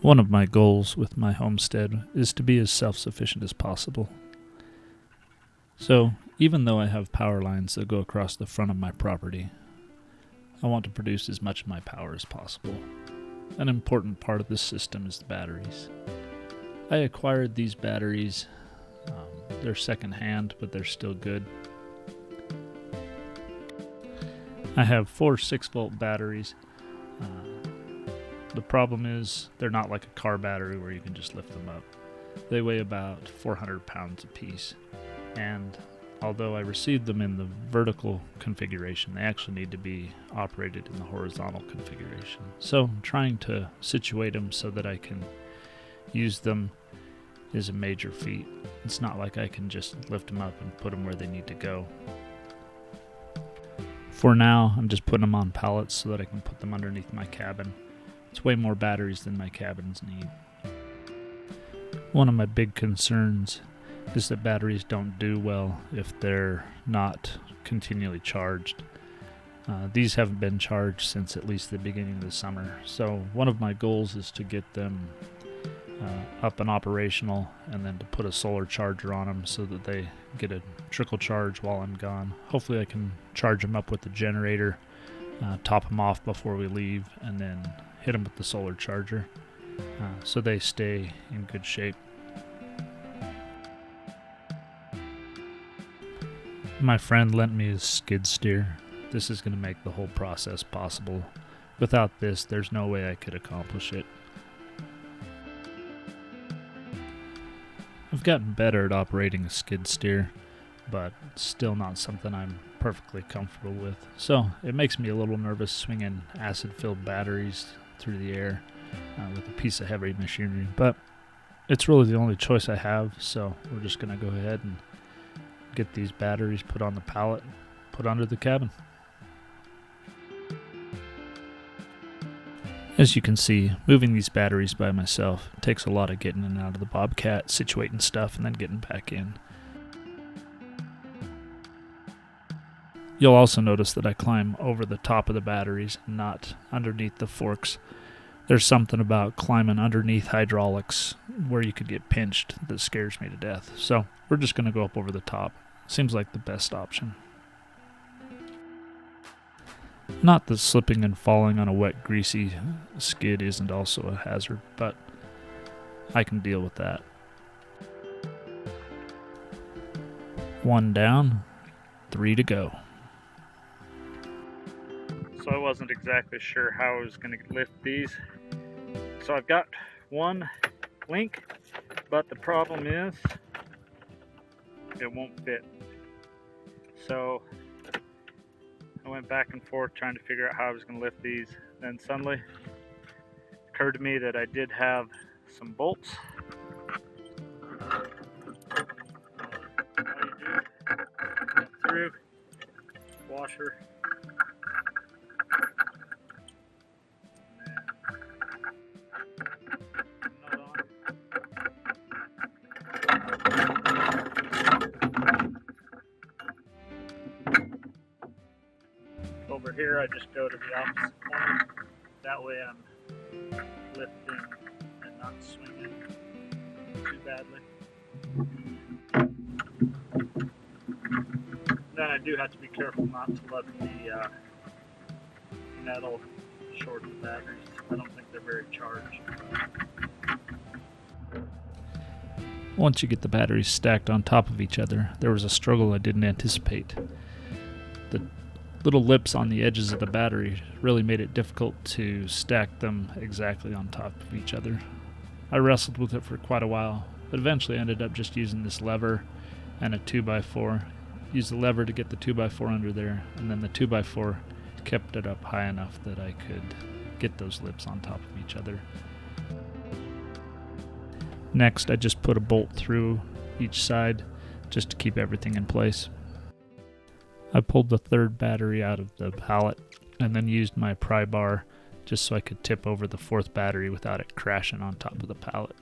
One of my goals with my homestead is to be as self-sufficient as possible. So, even though I have power lines that go across the front of my property, I want to produce as much of my power as possible. An important part of this system is the batteries. I acquired these batteries. They're second-hand, but they're still good. I have 4 6-volt batteries. The problem is they're not like a car battery where you can just lift them up. They weigh about 400 pounds apiece, and although I received them in the vertical configuration, they actually need to be operated in the horizontal configuration. So trying to situate them so that I can use them is a major feat. It's not like I can just lift them up and put them where they need to go. For now, I'm just putting them on pallets so that I can put them underneath my cabin. It's way more batteries than my cabins need. One of my big concerns is that batteries don't do well if they're not continually charged. These haven't been charged since at least the beginning of the summer, so one of my goals is to get them up and operational, and then to put a solar charger on them so that they get a trickle charge while I'm gone. Hopefully I can charge them up with the generator, top them off before we leave, and then hit them with the solar charger so they stay in good shape. My friend lent me his skid steer. This is going to make the whole process possible. Without this, there's no way I could accomplish it. I've gotten better at operating a skid steer, but still not something I'm perfectly comfortable with. So it makes me a little nervous swinging acid-filled batteries through the air with a piece of heavy machinery, but it's really the only choice I have, so we're just going to go ahead and get these batteries put on the pallet and put under the cabin. As you can see, moving these batteries by myself takes a lot of getting in and out of the Bobcat, situating stuff, and then getting back in. You'll also notice that I climb over the top of the batteries and not underneath the forks. There's something about climbing underneath hydraulics where you could get pinched that scares me to death. So we're just going to go up over the top. Seems like the best option. Not that slipping and falling on a wet, greasy skid isn't also a hazard, but I can deal with that. 1 down, 3 to go. So I wasn't exactly sure how I was going to lift these. So I've got one link, but the problem is it won't fit. So I went back and forth trying to figure out how I was going to lift these. Then suddenly it occurred to me that I did have some bolts. All you do, go through, washer, over here I just go to the opposite corner. That way I'm lifting and not swinging too badly. Then I do have to be careful not to let the metal short the batteries. I don't think they're very charged. Once you get the batteries stacked on top of each other, there was a struggle I didn't anticipate. The little lips on the edges of the battery really made it difficult to stack them exactly on top of each other. I wrestled with it for quite a while, but eventually ended up just using this lever and a 2x4. Used the lever to get the 2x4 under there, and then the 2x4 kept it up high enough that I could get those lips on top of each other. Next, I just put a bolt through each side just to keep everything in place. I pulled the third battery out of the pallet and then used my pry bar just so I could tip over the fourth battery without it crashing on top of the pallet.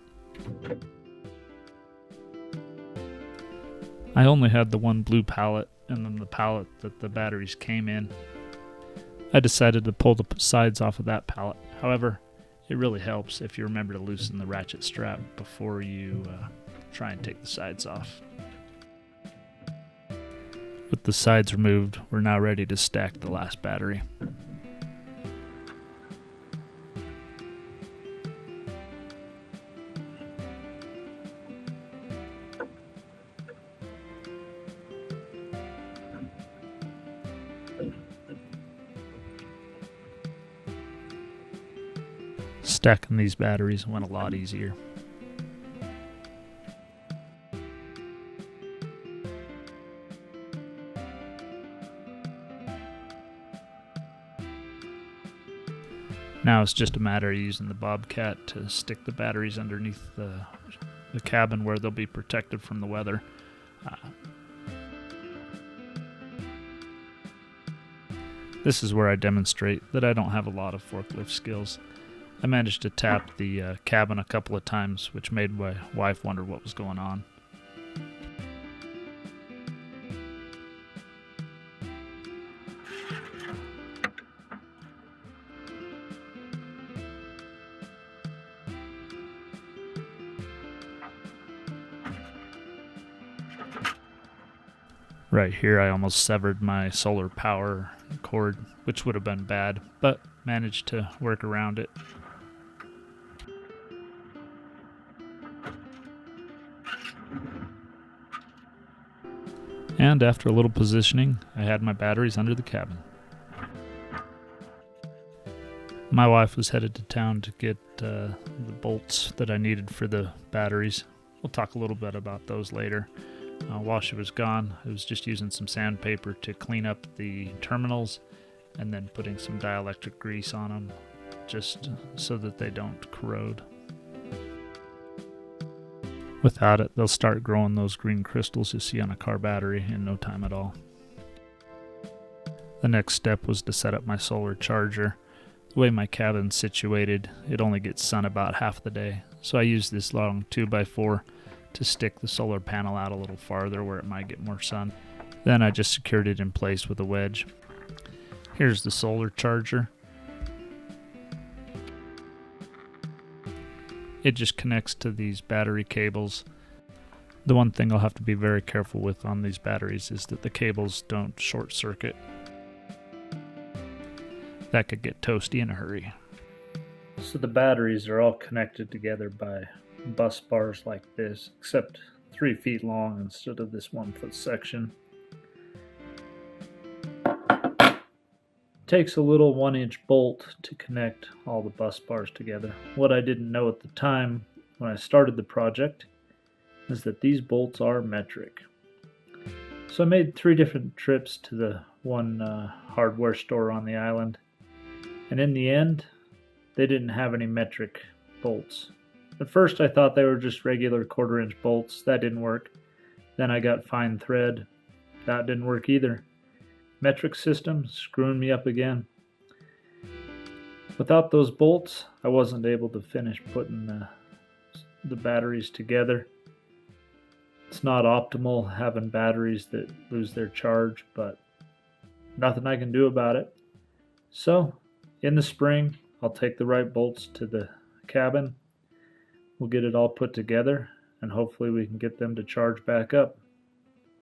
I only had the one blue pallet and then the pallet that the batteries came in. I decided to pull the sides off of that pallet. However, It really helps if you remember to loosen the ratchet strap before you try and take the sides off. With the sides removed, we're now ready to stack the last battery. Stacking these batteries went a lot easier. Now it's just a matter of using the bobcat to stick the batteries underneath the cabin where they'll be protected from the weather. This is where I demonstrate that I don't have a lot of forklift skills. I managed to tap the cabin a couple of times, which made my wife wonder what was going on. Right here I almost severed my solar power cord, which would have been bad, but managed to work around it. And after a little positioning, I had my batteries under the cabin. My wife was headed to town to get the bolts that I needed for the batteries. We'll talk a little bit about those later. While she was gone, I was just using some sandpaper to clean up the terminals and then putting some dielectric grease on them just so that they don't corrode. Without it, they'll start growing those green crystals you see on a car battery in no time at all. The next step was to set up my solar charger. The way my cabin's situated, it only gets sun about half the day, so I use this long 2x4 to stick the solar panel out a little farther where it might get more sun. Then I just secured it in place with a wedge. Here's the solar charger. It just connects to these battery cables. The one thing I'll have to be very careful with on these batteries is that the cables don't short circuit. That could get toasty in a hurry. So the batteries are all connected together by bus bars like this, except 3 feet long instead of this 1 foot section. It takes a little 1-inch bolt to connect all the bus bars together. What I didn't know at the time when I started the project is that these bolts are metric. So I made 3 different trips to the one hardware store on the island, and in the end they didn't have any metric bolts. At first I thought they were just regular 1/4-inch bolts. That didn't work. Then I got fine thread. That didn't work either. Metric system screwing me up again. Without those bolts, I wasn't able to finish putting the batteries together. It's not optimal having batteries that lose their charge, but nothing I can do about it. So, in the spring, I'll take the right bolts to the cabin. We'll get it all put together, and hopefully we can get them to charge back up.